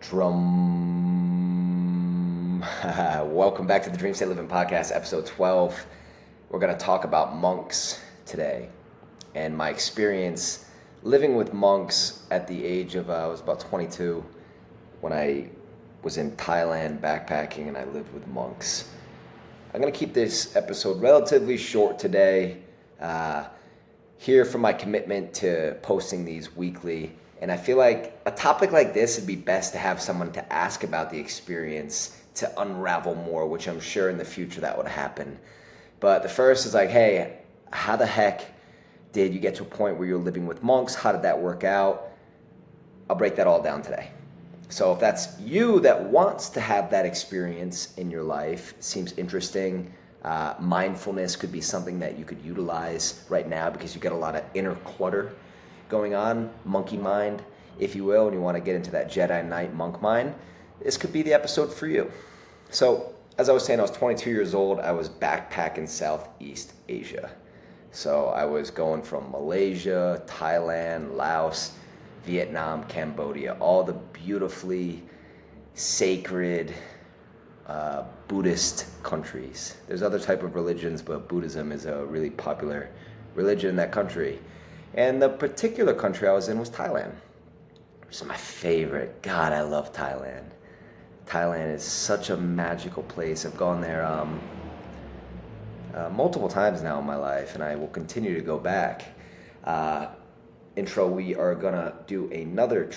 Drum. Welcome back to the DreamState Livin podcast, episode 12. We're going to talk about monks today and my experience living with monks at the age of, I was about 22 when I was in Thailand backpacking and I lived with monks. I'm going to keep this episode relatively short today. Here for my commitment to posting these weekly. And I feel like a topic like this would be best to have someone to ask about the experience to unravel more, which I'm sure in the future that would happen. But the first is like, hey, how the heck did you get to a point where you're living with monks? How did that work out? I'll break that all down today. So if that's you that wants to have that experience in your life, seems interesting. Mindfulness could be something that you could utilize right now because you get a lot of inner clutter going on, monkey mind, if you will, and you want to get into that Jedi Knight monk mind, this could be the episode for you. So, as I was saying, I was 22 years old. I was backpacking Southeast Asia. So I was going from Malaysia, Thailand, Laos, Vietnam, Cambodia, all the beautifully sacred Buddhist countries. There's other type of religions, but Buddhism is a really popular religion in that country. And the particular country I was in was Thailand, which is my favorite. God, I love Thailand. Thailand is such a magical place. I've gone there multiple times now in my life, and I will continue to go back. Intro, we are going to do another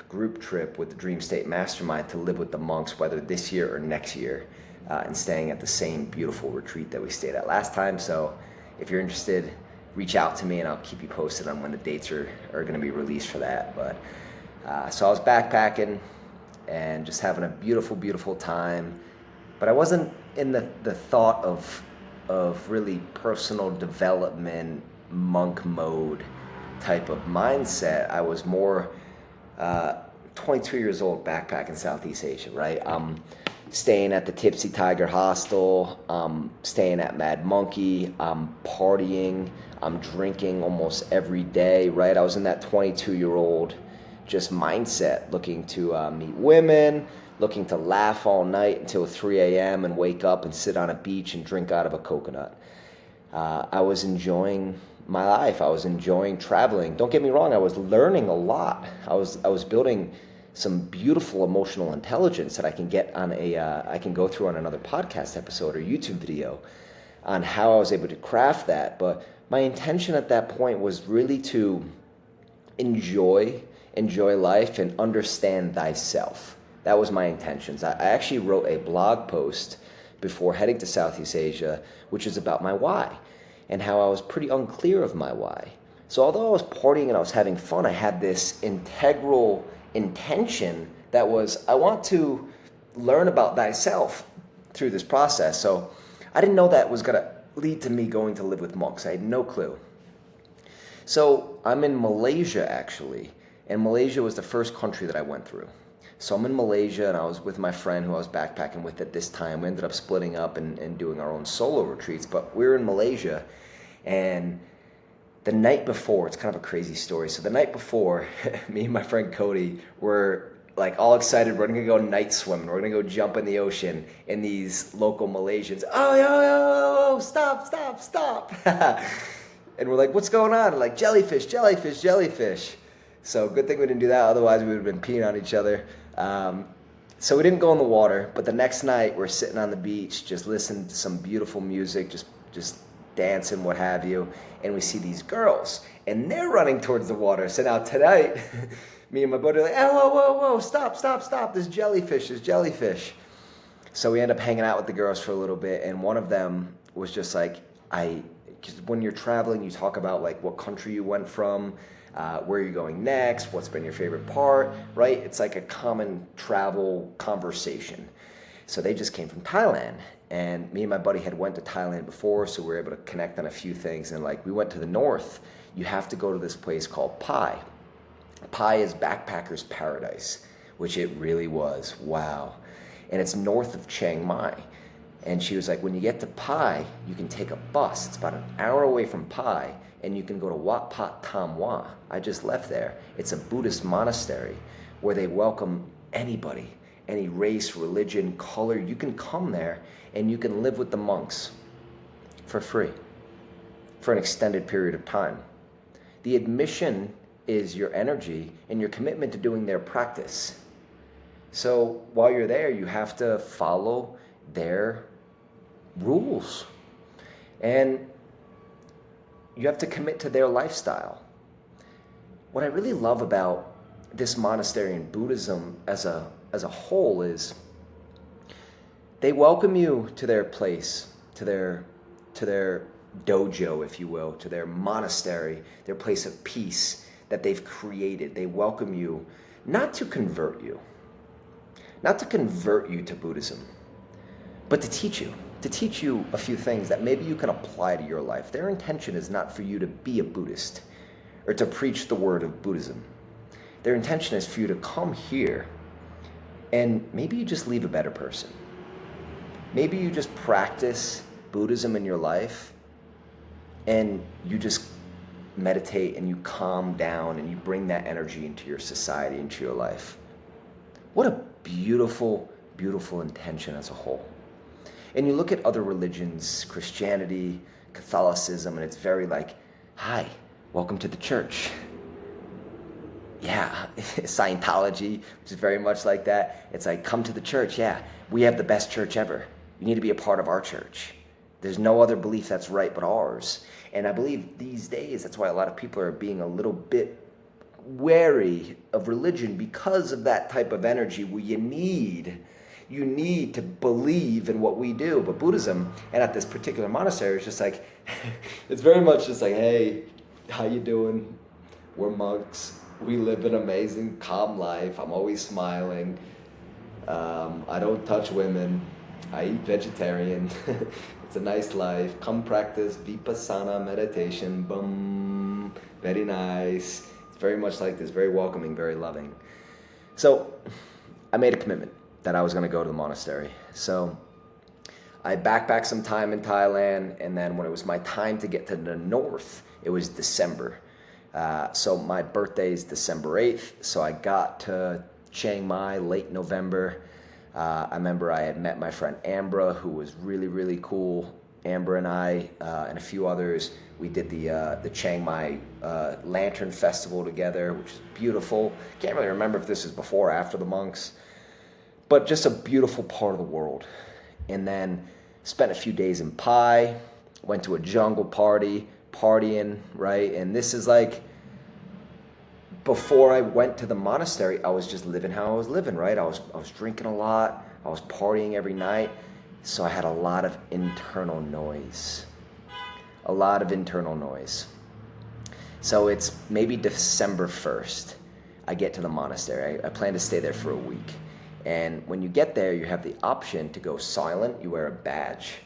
group trip with the DreamState Mastermind to live with the monks, whether this year or next year, and staying at the same beautiful retreat that we stayed at last time. So if you're interested, reach out to me and I'll keep you posted on when the dates are going to be released for that. But so I was backpacking and just having a beautiful, beautiful time. But I wasn't in the thought of really personal development, monk mode type of mindset. I was more 22 years old backpacking Southeast Asia, right? I'm staying at the Tipsy Tiger Hostel, I'm staying at Mad Monkey, I'm partying, I'm drinking almost every day, right? I was in that 22-year-old just mindset, looking to meet women, looking to laugh all night until 3 a.m. and wake up and sit on a beach and drink out of a coconut. I was enjoying my life. I was enjoying traveling. Don't get me wrong, I was learning a lot. I was building some beautiful emotional intelligence that I can get on I can go through on another podcast episode or YouTube video on how I was able to craft that. But my intention at that point was really to enjoy life and understand thyself. That was my intentions. I actually wrote a blog post before heading to Southeast Asia, which is about my why and how I was pretty unclear of my why. So although I was partying and I was having fun, I had this integral intention that was, I want to learn about thyself through this process. So I didn't know that was going to lead to me going to live with monks. I had no clue. So I'm in Malaysia actually, and Malaysia was the first country that I went through. So I'm in Malaysia and I was with my friend who I was backpacking with at this time. We ended up splitting up and doing our own solo retreats, but we were in Malaysia, and the night before, it's kind of a crazy story. So the night before, me and my friend Cody were like all excited. We're going to go night swimming. We're going to go jump in the ocean. And these local Malaysians, oh, yo, stop. And we're like, what's going on? And like, jellyfish. So good thing we didn't do that. Otherwise, we would have been peeing on each other. So we didn't go in the water. But the next night, we're sitting on the beach, just listening to some beautiful music, just dancing, what have you, and we see these girls, and they're running towards the water. So now tonight, me and my buddy are like, oh, whoa, stop, there's jellyfish. So we end up hanging out with the girls for a little bit, and one of them was just like, because when you're traveling, you talk about like what country you went from, where you're going next, what's been your favorite part, right? It's like a common travel conversation. So they just came from Thailand, and me and my buddy had went to Thailand before, so we were able to connect on a few things. And like we went to the north, you have to go to this place called Pai. Pai is backpacker's paradise, which it really was. Wow. And it's north of Chiang Mai. And she was like, when you get to Pai, you can take a bus. It's about an hour away from Pai, and you can go to Wat Pat Tam Wa. I just left there. It's a Buddhist monastery where they welcome anybody, any race, religion, color. You can come there and you can live with the monks for free for an extended period of time. The admission is your energy and your commitment to doing their practice. So while you're there, you have to follow their rules. And you have to commit to their lifestyle. What I really love about this monastery and Buddhism as a whole is they welcome you to their place, to their dojo, if you will, to their monastery, their place of peace that they've created. They welcome you not to convert you to Buddhism, but to teach you a few things that maybe you can apply to your life. Their intention is not for you to be a Buddhist or to preach the word of Buddhism. Their intention is for you to come here and maybe you just leave a better person. Maybe you just practice Buddhism in your life and you just meditate and you calm down and you bring that energy into your society, into your life. What a beautiful, beautiful intention as a whole. And you look at other religions, Christianity, Catholicism, and it's very like, hi, welcome to the church. Yeah, Scientology, which is very much like that. It's like, come to the church. Yeah, we have the best church ever. You need to be a part of our church. There's no other belief that's right but ours. And I believe these days, that's why a lot of people are being a little bit wary of religion because of that type of energy where you need to believe in what we do. But Buddhism, and at this particular monastery, it's just like, it's very much just like, hey, how you doing? We're monks. We live an amazing, calm life. I'm always smiling. I don't touch women. I eat vegetarian. It's a nice life. Come practice Vipassana meditation. Boom. Very nice. It's very much like this, very welcoming, very loving. So I made a commitment that I was going to go to the monastery. So I backpacked some time in Thailand, and then when it was my time to get to the north, it was December. So my birthday is December 8th, so I got to Chiang Mai late November. I remember I had met my friend Ambra, who was really, really cool. Ambra and I and a few others, we did the Chiang Mai Lantern Festival together, which is beautiful. Can't really remember if this is before or after the monks, but just a beautiful part of the world. And then spent a few days in Pai, went to a jungle party, partying, right? And this is like, before I went to the monastery, I was just living how I was living, right? I was drinking a lot. I was partying every night. So I had a lot of internal noise. So it's maybe December 1st. I get to the monastery. I plan to stay there for a week. And when you get there, you have the option to go silent. You wear a badge,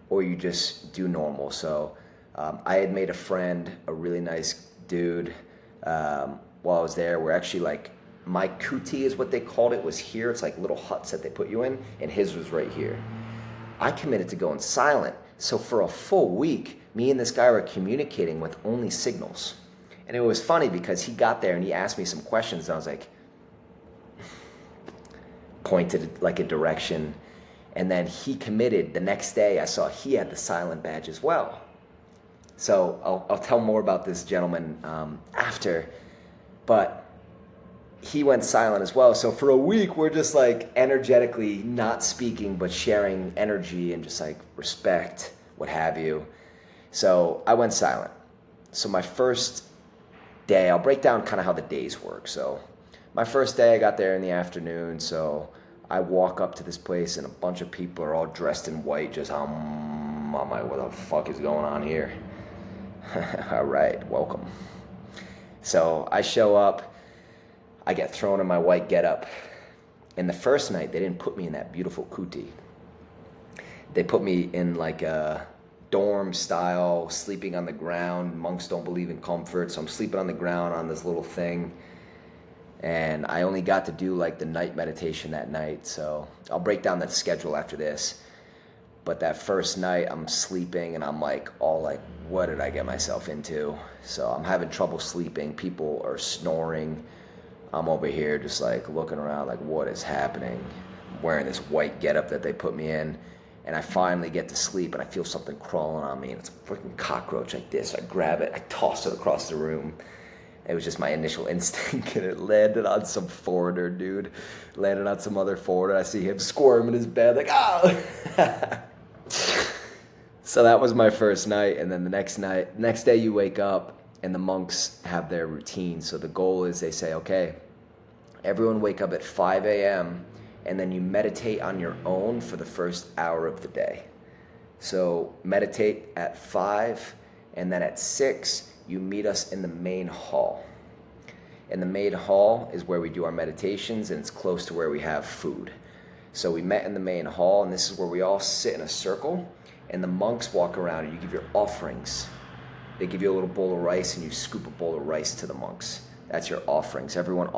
or you just do normal. So I had made a friend, a really nice dude, while I was there. We're actually like, my kuti is what they called it, was here. It's like little huts that they put you in, and his was right here. I committed to going silent. So for a full week, me and this guy were communicating with only signals. And it was funny because he got there and he asked me some questions, and I was like, pointed like a direction. And then he committed. The next day I saw he had the silent badge as well. So I'll tell more about this gentleman after, but he went silent as well. So for a week, we're just like energetically not speaking, but sharing energy and just like respect, what have you. So I went silent. So my first day, I'll break down kind of how the days work. So my first day, I got there in the afternoon. So I walk up to this place and a bunch of people are all dressed in white. Just, I'm like, what the fuck is going on here? All right, welcome. So I show up, I get thrown in my white getup. And the first night, they didn't put me in that beautiful kuti. They put me in like a dorm style, sleeping on the ground. Monks don't believe in comfort, so I'm sleeping on the ground on this little thing. And I only got to do like the night meditation that night. So I'll break down that schedule after this. But that first night I'm sleeping and I'm like, all like, what did I get myself into? So I'm having trouble sleeping. People are snoring. I'm over here just like looking around like, what is happening? I'm wearing this white getup that they put me in, and I finally get to sleep and I feel something crawling on me, and it's a freaking cockroach like this. I grab it, I toss it across the room. It was just my initial instinct, and it landed on some foreigner, dude. Landed on some other foreigner. I see him squirm in his bed like, oh! So that was my first night, and then the next day you wake up, and the monks have their routine. So the goal is they say, okay, everyone wake up at 5 a.m. and then you meditate on your own for the first hour of the day. So meditate at 5, and then at 6, you meet us in the main hall. And the main hall is where we do our meditations, and it's close to where we have food. So we met in the main hall, and this is where we all sit in a circle, and the monks walk around, and you give your offerings. They give you a little bowl of rice, and you scoop a bowl of rice to the monks. That's your offerings. Everyone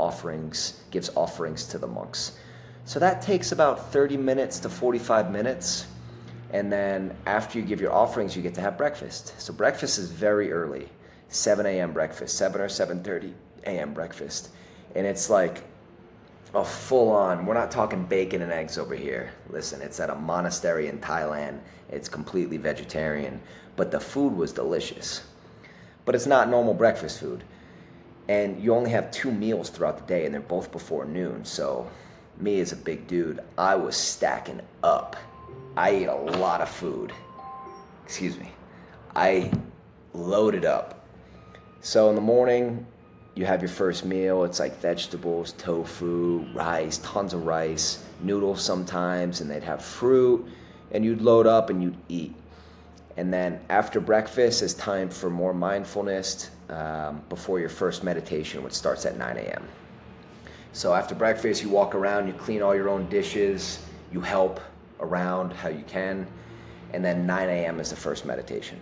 gives offerings to the monks. So that takes about 30 minutes to 45 minutes. And then after you give your offerings, you get to have breakfast. So breakfast is very early, 7 a.m. breakfast, 7 or 7:30 a.m. breakfast. And it's like a full-on, we're not talking bacon and eggs over here. Listen, it's at a monastery in Thailand. It's completely vegetarian, but the food was delicious. But it's not normal breakfast food. And you only have 2 meals throughout the day, and they're both before noon. So me as a big dude, I was stacking up. I ate a lot of food. Excuse me. I loaded up. So in the morning, you have your first meal. It's like vegetables, tofu, rice, tons of rice, noodles sometimes, and they'd have fruit, and you'd load up and you'd eat. And then after breakfast is time for more mindfulness before your first meditation, which starts at 9 a.m. So after breakfast, you walk around, you clean all your own dishes, you help around how you can, and then 9 a.m. is the first meditation.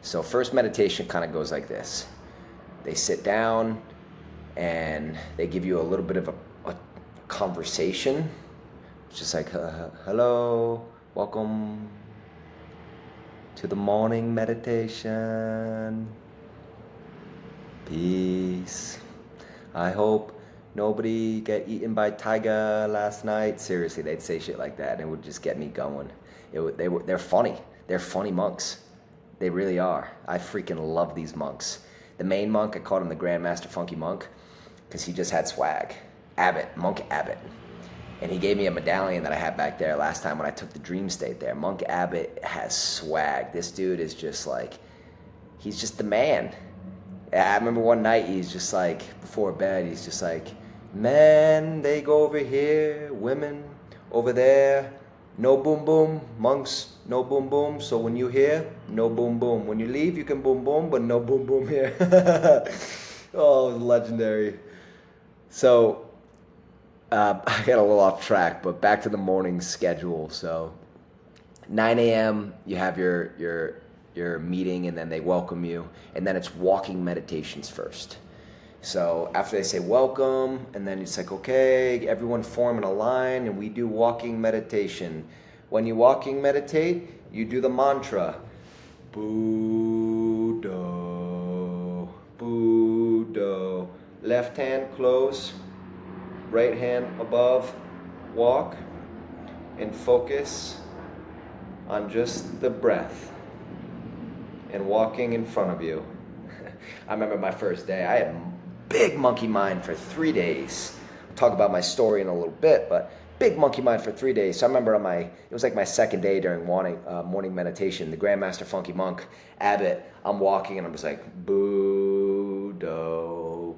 So first meditation kind of goes like this. They sit down and they give you a little bit of a conversation. It's just like, hello, welcome to the morning meditation. Peace. I hope nobody get eaten by tiger last night. Seriously, they'd say shit like that, and it would just get me going. They're funny. They're funny monks. They really are. I freaking love these monks. The main monk, I called him the Grandmaster Funky Monk because he just had swag. Monk Abbott. And he gave me a medallion that I had back there last time when I took the DreamState there. Monk Abbott has swag. This dude is just like, he's just the man. I remember one night he's just like, before bed, he's just like, men, they go over here, women over there, no boom boom, monks, no boom boom. So when you here, no boom boom. When you leave, you can boom boom, but no boom boom here. Oh, it was legendary. So I got a little off track, but back to the morning schedule. So 9 a.m. you have your meeting, and then they welcome you, and then it's walking meditations first. So after they say welcome, and then it's like, okay, everyone form in a line, and we do walking meditation. When you walking meditate, you do the mantra, Buddha, Buddha. Left hand close, right hand above, walk, and focus on just the breath and walking in front of you. I remember my first day, I had big monkey mind for 3 days. I'll talk about my story in a little bit, but big monkey mind for 3 days. So I remember it was like my second day during morning meditation, the Grandmaster Funky Monk, Abbott, I'm walking and I'm just like, Buddha,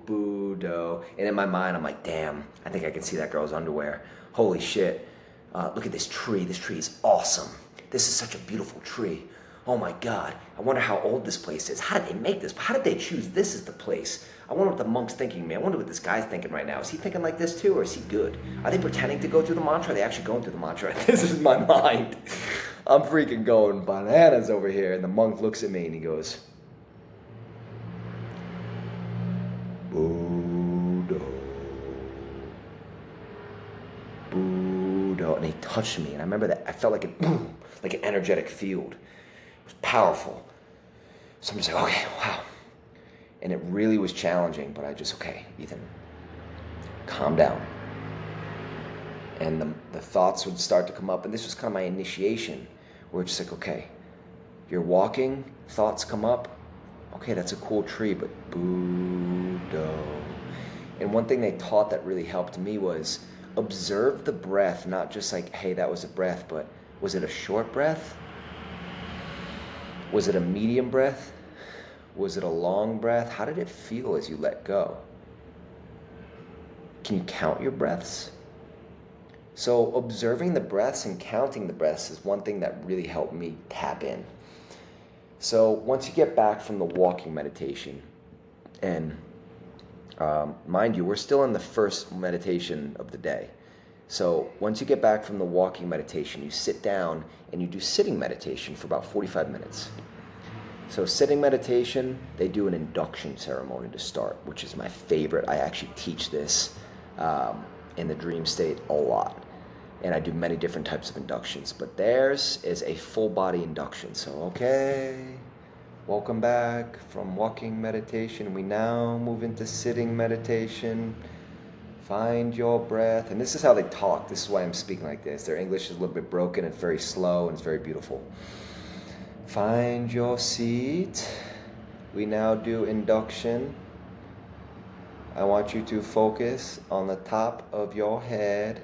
Buddha. And in my mind, I'm like, damn, I think I can see that girl's underwear. Holy shit. Look at this tree. This tree is awesome. This is such a beautiful tree. Oh my God, I wonder how old this place is. How did they make this? How did they choose this as the place? I wonder what the monk's thinking of me. I wonder what this guy's thinking right now. Is he thinking like this too, or is he good? Are they pretending to go through the mantra? Are they actually going through the mantra? This is my mind. I'm freaking going bananas over here. And the monk looks at me and he goes, Buddha, Buddha. And he touched me. And I remember that I felt like like an energetic field. It was powerful. So I'm just like, okay, wow. And it really was challenging, but I just, okay, Ethan, calm down. And the thoughts would start to come up, and this was kind of my initiation, where it's like, okay, you're walking, thoughts come up, okay, that's a cool tree, but Buddha. And one thing they taught that really helped me was observe the breath, not just like, hey, that was a breath, but was it a short breath? Was it a medium breath? Was it a long breath? How did it feel as you let go? Can you count your breaths? So observing the breaths and counting the breaths is one thing that really helped me tap in. So once you get back from the walking meditation, and mind you, we're still in the first meditation of the day. So once you get back from the walking meditation, you sit down and you do sitting meditation for about 45 minutes. So sitting meditation, they do an induction ceremony to start, which is my favorite. I actually teach this in the dream state a lot. And I do many different types of inductions, but theirs is a full body induction. So, okay, welcome back from walking meditation. We now move into sitting meditation. Find your breath. And this is how they talk. This is why I'm speaking like this. Their English is a little bit broken. It's very slow and it's very beautiful. Find your seat. We now do induction. I want you to focus on the top of your head.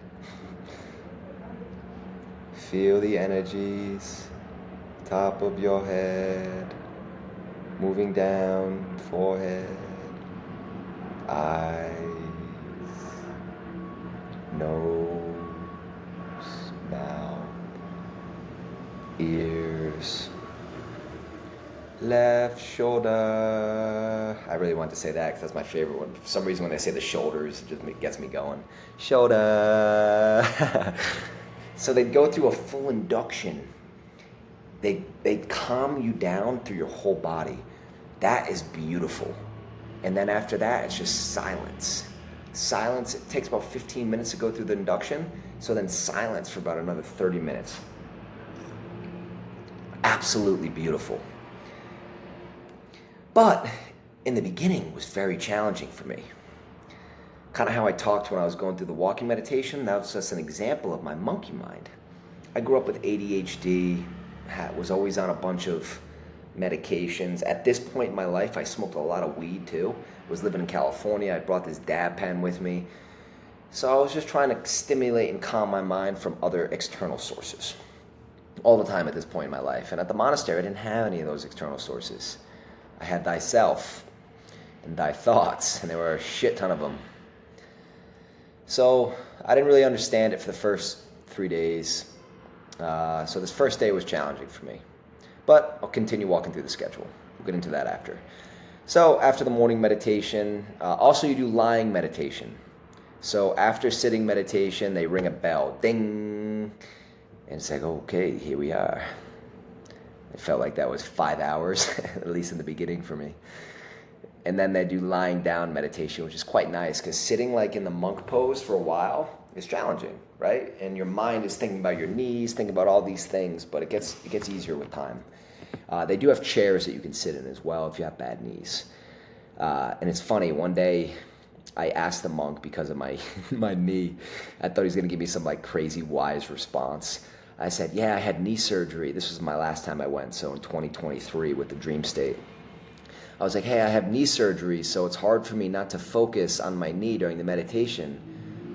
Feel the energies, top of your head, moving down, forehead, eyes, nose, mouth, ears, left shoulder. I really want to say that because that's my favorite one. For some reason when they say the shoulders, it just gets me going. Shoulder. So they go through a full induction. They calm you down through your whole body. That is beautiful. And then after that, it's just silence. Silence, it takes about 15 minutes to go through the induction. So then silence for about another 30 minutes. Absolutely beautiful. But in the beginning, it was very challenging for me. Kind of how I talked when I was going through the walking meditation, that was just an example of my monkey mind. I grew up with ADHD, was always on a bunch of medications. At this point in my life, I smoked a lot of weed too. I was living in California. I brought this dab pen with me. So I was just trying to stimulate and calm my mind from other external sources all the time at this point in my life. And at the monastery, I didn't have any of those external sources. I had thyself and thy thoughts, and there were a shit ton of them. So I didn't really understand it for the first 3 days. So this first day was challenging for me. But I'll continue walking through the schedule. We'll get into that after. So after the morning meditation, also you do lying meditation. So after sitting meditation, they ring a bell. Ding! And it's like, okay, here we are. It felt like that was 5 hours, at least in the beginning for me. And then they do lying down meditation, which is quite nice because sitting like in the monk pose for a while is challenging, right? And your mind is thinking about your knees, thinking about all these things, but it gets easier with time. They do have chairs that you can sit in as well if you have bad knees. And it's funny, one day I asked the monk because of my my knee. I thought he was going to give me some like crazy wise response. I said, yeah, I had knee surgery. This was my last time I went, so in 2023 with the DreamState. I was like, hey, I have knee surgery, so it's hard for me not to focus on my knee during the meditation.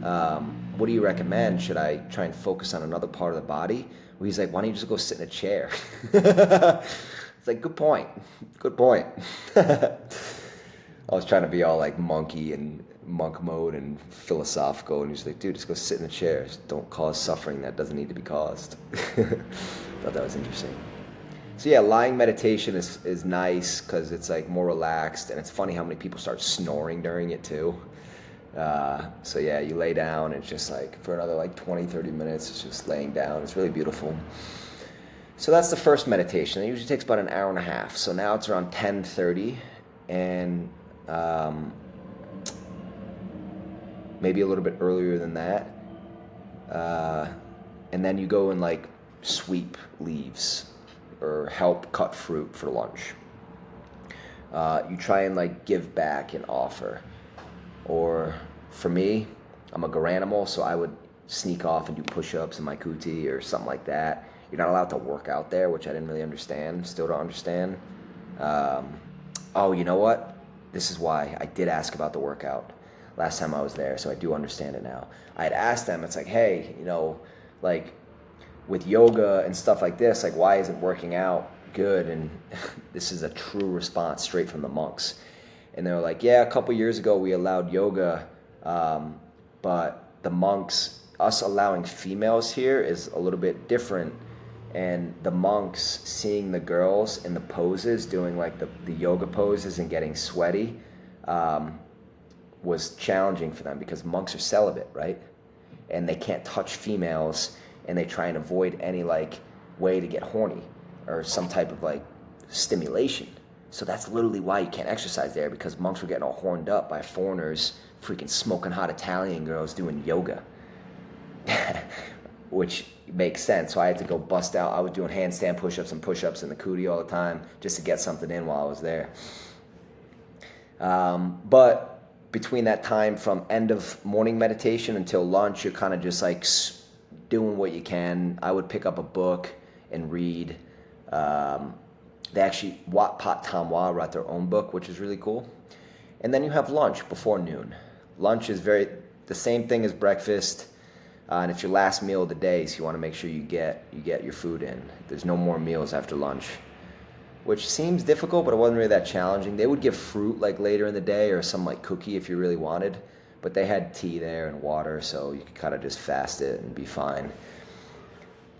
What do you recommend? Should I try and focus on another part of the body? Well, he's like, why don't you just go sit in a chair? It's like, good point. Good point. I was trying to be all like monkey and monk mode and philosophical, and he's like, dude, just go sit in a chair. Just don't cause suffering that doesn't need to be caused. Thought that was interesting. So yeah, lying meditation is nice because it's like more relaxed, and it's funny how many people start snoring during it too. So yeah, you lay down, and it's just like for another like 20, 30 minutes, it's just laying down. It's really beautiful. So that's the first meditation. It usually takes about an hour and a half. So now it's around 10:30, and maybe a little bit earlier than that. And then you go and like sweep leaves or help cut fruit for lunch. You try and like give back and offer, or for me, I'm a garanimal, so I would sneak off and do push-ups in my kuti or something like that. You're not allowed to work out there, which I didn't really understand, still don't understand. Oh, you know what? This is why I did ask about the workout last time I was there, so I do understand it now. I had asked them, it's like, hey, you know, like with yoga and stuff like this, like why isn't working out good? And this is a true response straight from the monks. And they were like, yeah, a couple years ago we allowed yoga, but the monks, us allowing females here is a little bit different. And the monks seeing the girls in the poses, doing like the yoga poses and getting sweaty, was challenging for them because monks are celibate, right? And they can't touch females, and they try and avoid any like way to get horny or some type of like stimulation. So that's literally why you can't exercise there, because monks were getting all horned up by foreigners, freaking smoking hot Italian girls doing yoga. Which makes sense. So I had to go bust out. I was doing handstand push-ups and push-ups in the kuti all the time just to get something in while I was there. But between that time from end of morning meditation until lunch, you're kind of just like doing what you can. I would pick up a book and read. They actually, Wat Pat Tamwa wrote their own book, which is really cool. And then you have lunch before noon. Lunch is the same thing as breakfast. And it's your last meal of the day, so you want to make sure you get your food in. There's no more meals after lunch, which seems difficult, but it wasn't really that challenging. They would give fruit like later in the day or some like cookie if you really wanted, but they had tea there and water, so you could kind of just fast it and be fine.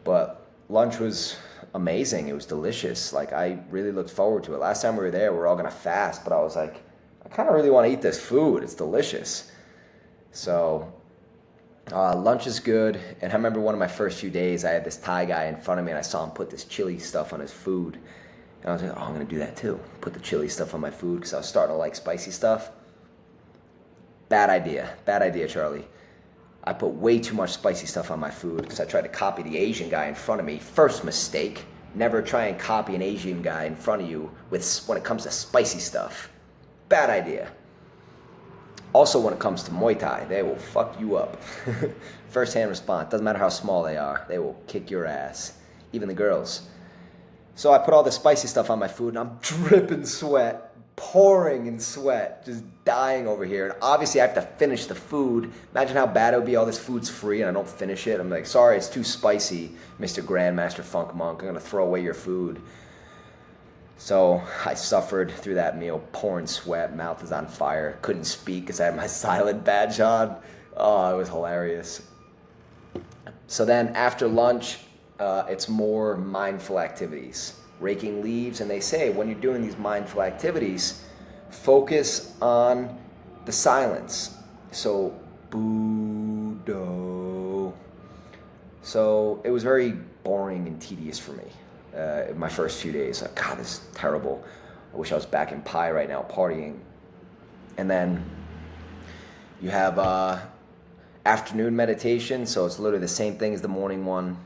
But lunch was amazing. It was delicious. Like I really looked forward to it. Last time we were there, we were all gonna fast, but I was like, I kind of really want to eat this food. It's delicious. So lunch is good. And I remember one of my first few days, I had this Thai guy in front of me and I saw him put this chili stuff on his food. And I was like, oh, I'm going to do that too. Put the chili stuff on my food because I was starting to like spicy stuff. Bad idea, Charlie. I put way too much spicy stuff on my food because I tried to copy the Asian guy in front of me. First mistake, never try and copy an Asian guy in front of you when it comes to spicy stuff. Bad idea. Also, when it comes to Muay Thai, they will fuck you up. First-hand response. Doesn't matter how small they are. They will kick your ass. Even the girls. So I put all the spicy stuff on my food, and I'm dripping sweat, pouring in sweat, just dying over here. And obviously, I have to finish the food. Imagine how bad it would be. All this food's free, and I don't finish it. I'm like, sorry, it's too spicy, Mr. Grandmaster Funk Monk. I'm going to throw away your food. So I suffered through that meal, pouring sweat, mouth is on fire, couldn't speak because I had my silent badge on. Oh, it was hilarious. So then after lunch, it's more mindful activities, raking leaves. And they say when you're doing these mindful activities, focus on the silence. So, Buddha. So it was very boring and tedious for me. My first few days, like, God, this is terrible. I wish I was back in Pi right now partying. And then you have afternoon meditation, so it's literally the same thing as the morning one.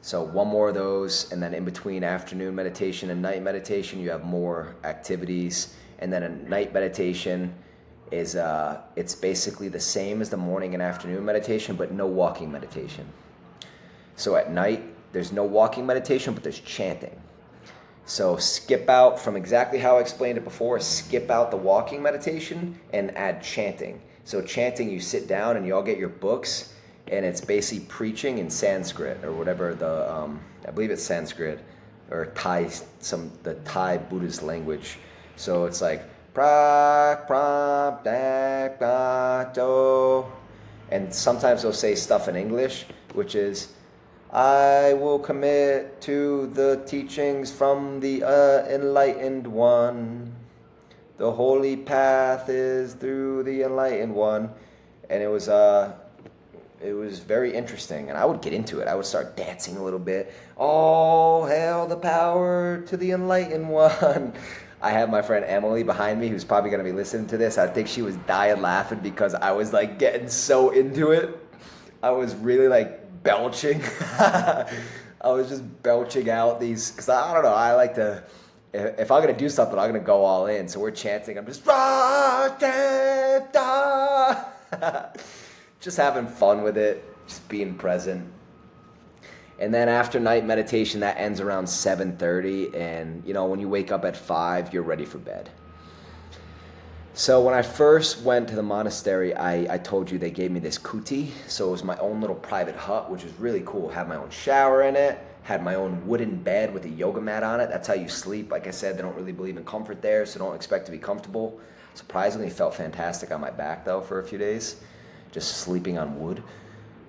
So one more of those, and then in between afternoon meditation and night meditation, you have more activities. And then a night meditation is it's basically the same as the morning and afternoon meditation, but no walking meditation. So at night, there's no walking meditation, but there's chanting. So skip out from exactly how I explained it before, skip out the walking meditation and add chanting. So chanting, you sit down and you all get your books, and it's basically preaching in Sanskrit or whatever I believe it's Sanskrit or Thai, the Thai Buddhist language. So it's like pra pra dak da do, and sometimes they'll say stuff in English, which is, I will commit to the teachings from the enlightened one. The holy path is through the enlightened one. And it was very interesting. And I would get into it. I would start dancing a little bit. Oh, hail the power to the enlightened one. I have my friend Emily behind me who's probably going to be listening to this. I think she was dying laughing because I was like getting so into it. I was really like belching. I was just belching out these, because I don't know, I like to, if I'm going to do something, I'm going to go all in. So we're chanting, I'm just, Just having fun with it, just being present. And then after night meditation, that ends around 7:30, and when you wake up at 5, you're ready for bed. So when I first went to the monastery, I told you they gave me this kuti. So it was my own little private hut, which was really cool. Had my own shower in it, had my own wooden bed with a yoga mat on it. That's how you sleep. Like I said, they don't really believe in comfort there, so don't expect to be comfortable. Surprisingly, felt fantastic on my back though for a few days, just sleeping on wood.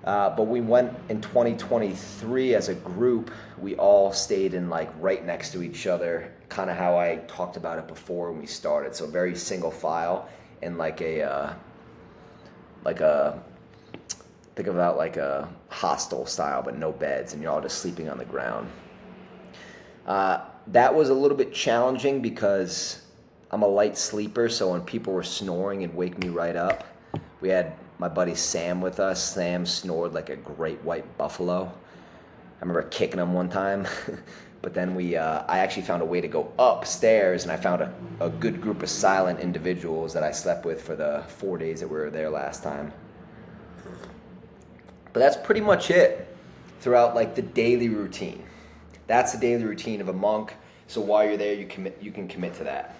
But we went in 2023 as a group. We all stayed in like right next to each other, kind of how I talked about it before when we started. So very single file and think about like a hostel style, but no beds, and you're all just sleeping on the ground. That was a little bit challenging because I'm a light sleeper. So when people were snoring, it'd wake me right up. We had my buddy Sam with us. Sam snored like a great white buffalo. I remember kicking him one time. But then I actually found a way to go upstairs, and I found a good group of silent individuals that I slept with for the 4 days that we were there last time. But that's pretty much it throughout like the daily routine. That's the daily routine of a monk. So while you're there, you can commit to that.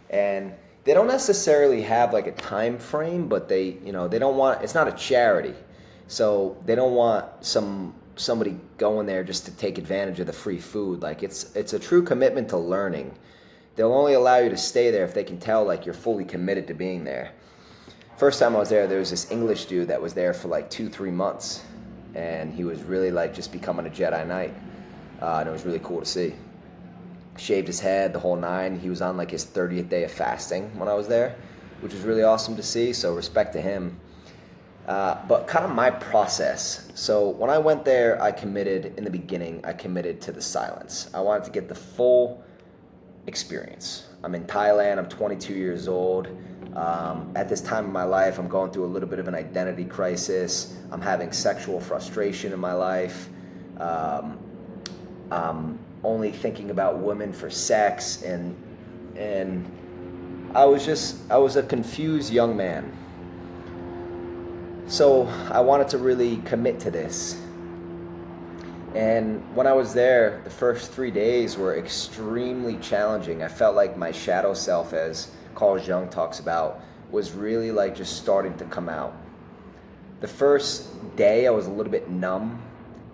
And they don't necessarily have like a time frame, but they don't want, it's not a charity. So they don't want somebody going there just to take advantage of the free food. Like it's a true commitment to learning. They'll only allow you to stay there if they can tell like you're fully committed to being there. First time I was there was this English dude that was there for like 2-3 months, and he was really like just becoming a Jedi Knight. And it was really cool to see. Shaved his head, the whole nine. He was on like his 30th day of fasting when I was there, which was really awesome to see, so respect to him. But kind of my process. So when I went there, in the beginning, I committed to the silence. I wanted to get the full experience. I'm in Thailand, I'm 22 years old. At this time in my life, I'm going through a little bit of an identity crisis. I'm having sexual frustration in my life. I'm only thinking about women for sex, and I was a confused young man. So I wanted to really commit to this. And when I was there, the first 3 days were extremely challenging. I felt like my shadow self, as Carl Jung talks about, was really like just starting to come out. The first day I was a little bit numb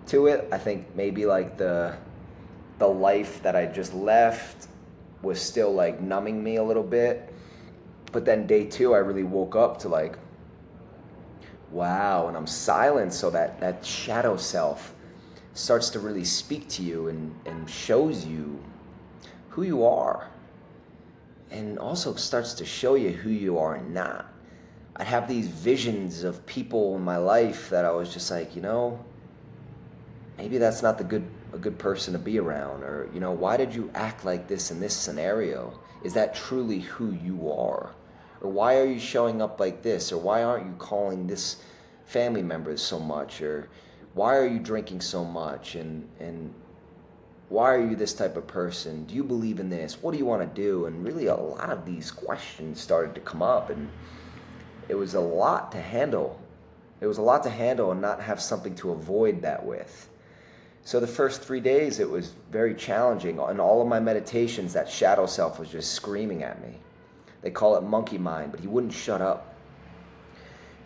to it. I think maybe like the life that I just left was still like numbing me a little bit. But then day 2, I really woke up to like, wow, and I'm silent, so that shadow self starts to really speak to you and shows you who you are, and also starts to show you who you are not. I have these visions of people in my life that I was just like, maybe that's not a good person to be around, or why did you act like this in this scenario? Is that truly who you are? Or why are you showing up like this? Or why aren't you calling this family members so much? Or why are you drinking so much? And why are you this type of person? Do you believe in this? What do you want to do? And really a lot of these questions started to come up, and it was a lot to handle. It was a lot to handle and not have something to avoid that with. So the first 3 days, it was very challenging. In all of my meditations, that shadow self was just screaming at me. They call it monkey mind, but he wouldn't shut up.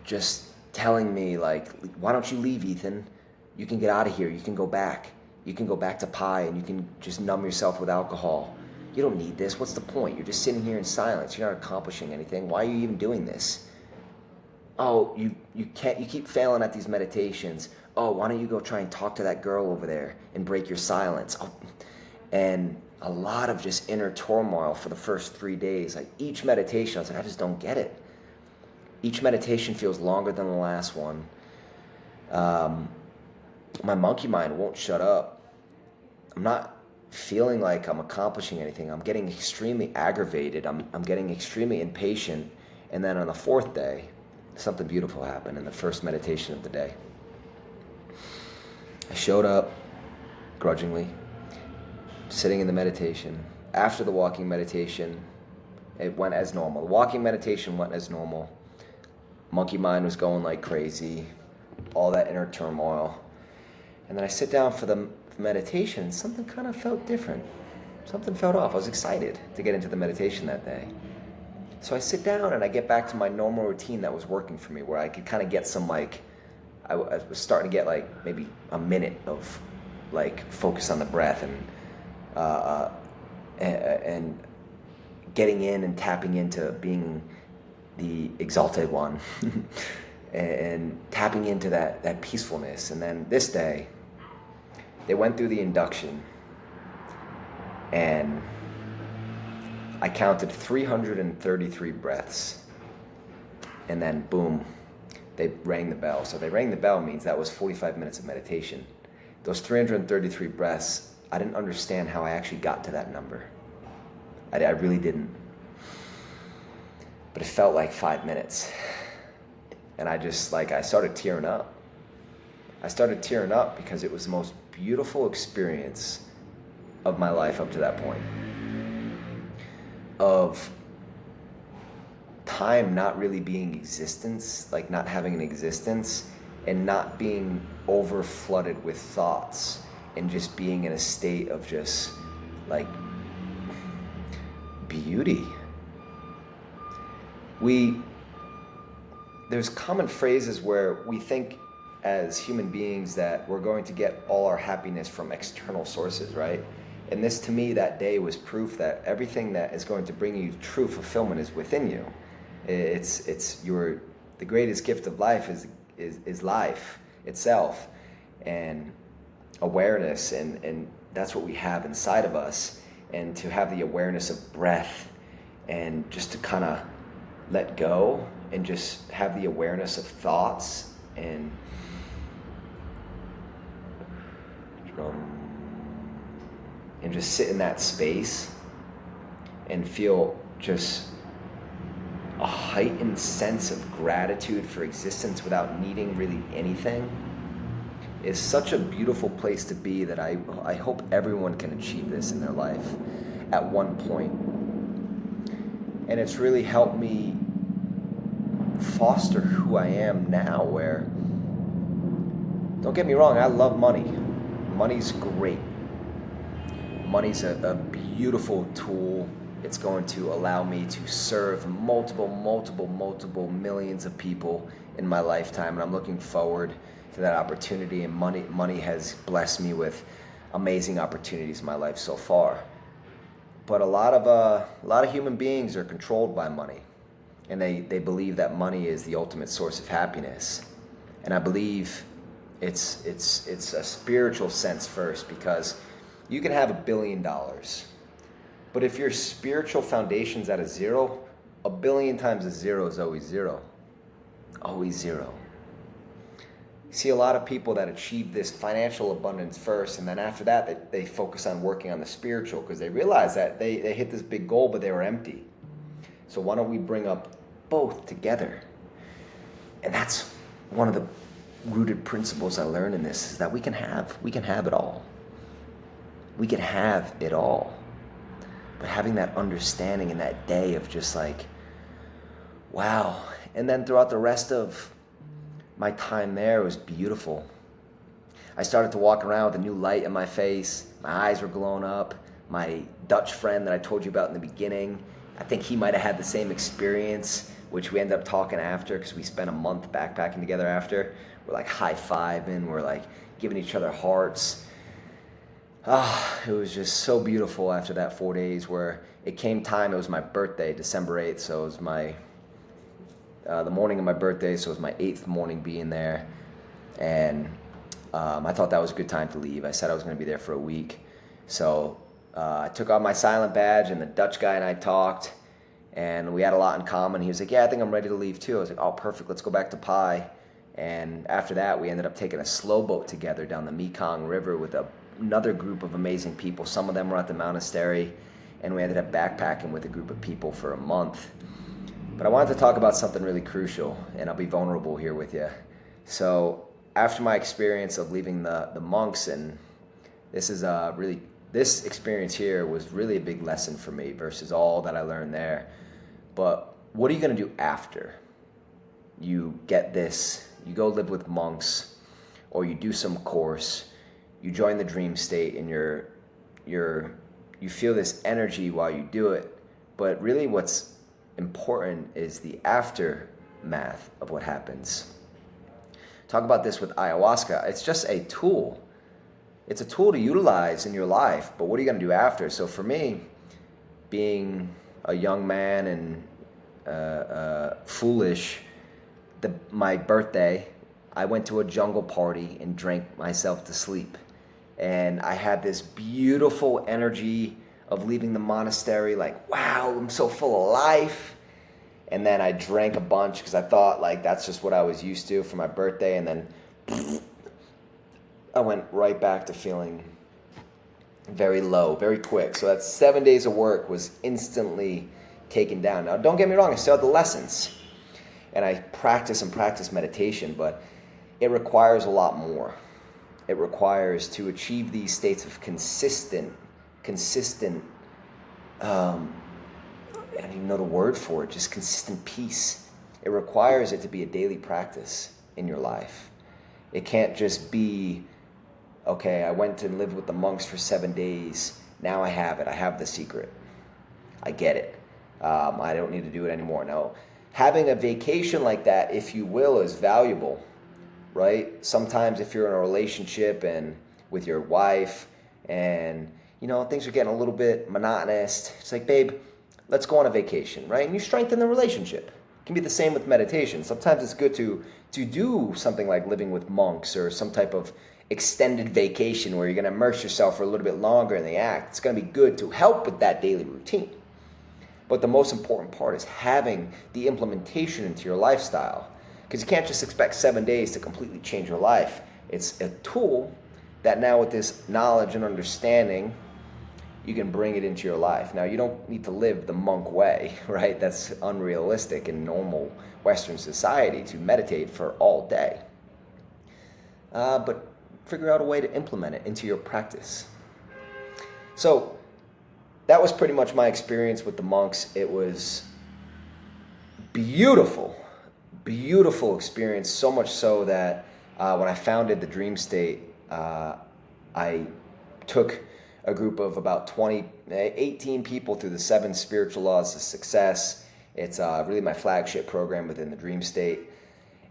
Just telling me like, why don't you leave, Ethan? You can get out of here. You can go back. You can go back to pie, and you can just numb yourself with alcohol. You don't need this. What's the point? You're just sitting here in silence. You're not accomplishing anything. Why are you even doing this? Oh, you keep failing at these meditations. Oh, why don't you go try and talk to that girl over there and break your silence? Oh, and a lot of just inner turmoil for the first 3 days. Like each meditation, I was like, I just don't get it. Each meditation feels longer than the last one. My monkey mind won't shut up. I'm not feeling like I'm accomplishing anything. I'm getting extremely aggravated. I'm getting extremely impatient. And then on the 4th day, something beautiful happened in the first meditation of the day. I showed up grudgingly, sitting in the meditation. After the walking meditation, it went as normal. The walking meditation went as normal. Monkey mind was going like crazy, all that inner turmoil. And then I sit down for the meditation, something kind of felt different. Something felt off. I was excited to get into the meditation that day. So I sit down and I get back to my normal routine that was working for me, where I could kind of get some I was starting to get maybe a minute of focus on the breath and getting in and tapping into being the exalted one and tapping into that peacefulness. And then this day, they went through the induction and I counted 333 breaths, and then boom, they rang the bell. So they rang the bell means that was 45 minutes of meditation. Those 333 breaths, I didn't understand how I actually got to that number. I really didn't. But it felt like 5 minutes. And I started tearing up. I started tearing up because it was the most beautiful experience of my life up to that point. Of time not really being existence, not having an existence, and not being over flooded with thoughts, and just being in a state of just beauty. There's common phrases where we think as human beings that we're going to get all our happiness from external sources, right? And this, to me, that day was proof that everything that is going to bring you true fulfillment is within you. The greatest gift of life is life itself, and awareness, and that's what we have inside of us. And to have the awareness of breath, and just to kind of let go, and just have the awareness of thoughts, and just sit in that space and feel just a heightened sense of gratitude for existence without needing really anything is such a beautiful place to be, that I hope everyone can achieve this in their life at one point. And it's really helped me foster who I am now, where, don't get me wrong, I love money. Money's great. Money's a beautiful tool. It's going to allow me to serve multiple millions of people in my lifetime, and I'm looking forward to that opportunity. And money has blessed me with amazing opportunities in my life so far. But a lot of human beings are controlled by money, and they believe that money is the ultimate source of happiness. And I believe it's a spiritual sense first, because you can have $1 billion, but if your spiritual foundation's at a zero, 1 billion times a zero is always zero. Always zero. You see a lot of people that achieve this financial abundance first, and then after that they focus on working on the spiritual, because they realize that they hit this big goal but they were empty. So why don't we bring up both together? And that's one of the rooted principles I learned in this, is that we can have it all. We can have it all. But having that understanding in that day of just wow. And then throughout the rest of my time there, it was beautiful. I started to walk around with a new light in my face. My eyes were glowing up. My Dutch friend that I told you about in the beginning, I think he might have had the same experience, which we ended up talking after, because we spent a month backpacking together after. We're high-fiving, we're giving each other hearts. It was just so beautiful after that 4 days, where it came time. It was my birthday, December 8th, so it was the morning of my birthday, so it was my 8th morning being there. And I thought that was a good time to leave. I said I was going to be there for a week. So I took off my silent badge, and the Dutch guy and I talked, and we had a lot in common. He was like, yeah, I think I'm ready to leave too. I was like, oh, perfect, let's go back to Pai. And after that, we ended up taking a slow boat together down the Mekong River with another group of amazing people. Some of them were at the Monastery, and we ended up backpacking with a group of people for a month. But I wanted to talk about something really crucial, and I'll be vulnerable here with you. So after my experience of leaving the monks, and this experience here was really a big lesson for me versus all that I learned there. But what are you going to do after? you get this, you go live with monks, or you do some course, you join the dream state, and you feel this energy while you do it. But really what's important is the aftermath of what happens. Talk about this with ayahuasca. It's just a tool. It's a tool to utilize in your life, but what are you going to do after? So for me, being a young man and foolish, my birthday, I went to a jungle party and drank myself to sleep. And I had this beautiful energy of leaving the monastery, like, wow, I'm so full of life. And then I drank a bunch because I thought, like, that's just what I was used to for my birthday. And then I went right back to feeling very low, very quick. So that 7 days of work was instantly taken down. Now, don't get me wrong, I still had the lessons. And I practice meditation, but it requires a lot more. It requires, to achieve these states of consistent, I don't even know the word for it, just consistent peace. It requires it to be a daily practice in your life. It can't just be, okay, I went and lived with the monks for 7 days. Now I have it. I have the secret. I get it. I don't need to do it anymore. Now, having a vacation like that, if you will, is valuable, right? Sometimes if you're in a relationship and with your wife and, you know, things are getting a little bit monotonous, it's like, babe, let's go on a vacation, right? And you strengthen the relationship. It can be the same with meditation. Sometimes it's good to do something like living with monks or some type of extended vacation where you're going to immerse yourself for a little bit longer in the act. It's going to be good to help with that daily routine. But the most important part is having the implementation into your lifestyle. Because you can't just expect 7 days to completely change your life. It's a tool that now, with this knowledge and understanding, you can bring it into your life. Now, you don't need to live the monk way, right? That's unrealistic in normal Western society to meditate for all day. But figure out a way to implement it into your practice. So that was pretty much my experience with the monks. It was beautiful experience, so much so that when I founded the Dream State, I took a group of about 18 people through the 7 spiritual laws of success. It's really my flagship program within the Dream State.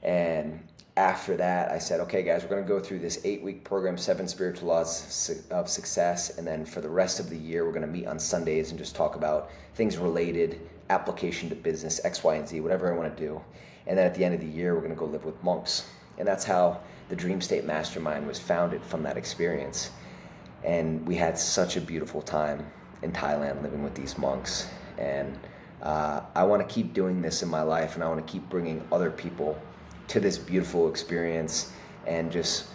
And after that, I said, okay, guys, we're going to go through this 8-week program, 7 spiritual laws of success. And then for the rest of the year, we're going to meet on Sundays and just talk about things related, application to business, X, Y, and Z, whatever I want to do. And then at the end of the year, we're going to go live with monks. And that's how the Dream State Mastermind was founded, from that experience. And we had such a beautiful time in Thailand living with these monks. And I want to keep doing this in my life, and I want to keep bringing other people to this beautiful experience and just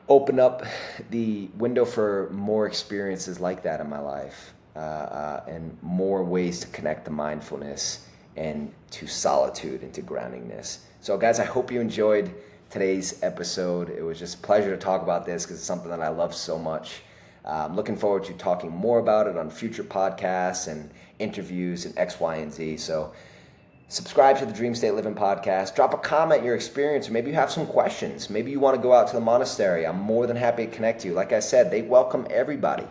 open up the window for more experiences like that in my life, and more ways to connect to mindfulness and to solitude and to groundingness. So guys, I hope you enjoyed today's episode. It was just a pleasure to talk about this because it's something that I love so much. I'm looking forward to talking more about it on future podcasts and interviews and X, Y, and Z. So subscribe to the DreamState Livin podcast. Drop a comment, your experience, or maybe you have some questions. Maybe you want to go out to the monastery. I'm more than happy to connect you. Like I said, they welcome everybody.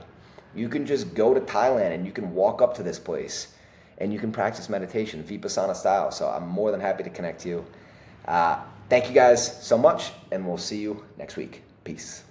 You can just go to Thailand and you can walk up to this place and you can practice meditation, Vipassana style. So I'm more than happy to connect you. Thank you guys so much, and we'll see you next week. Peace.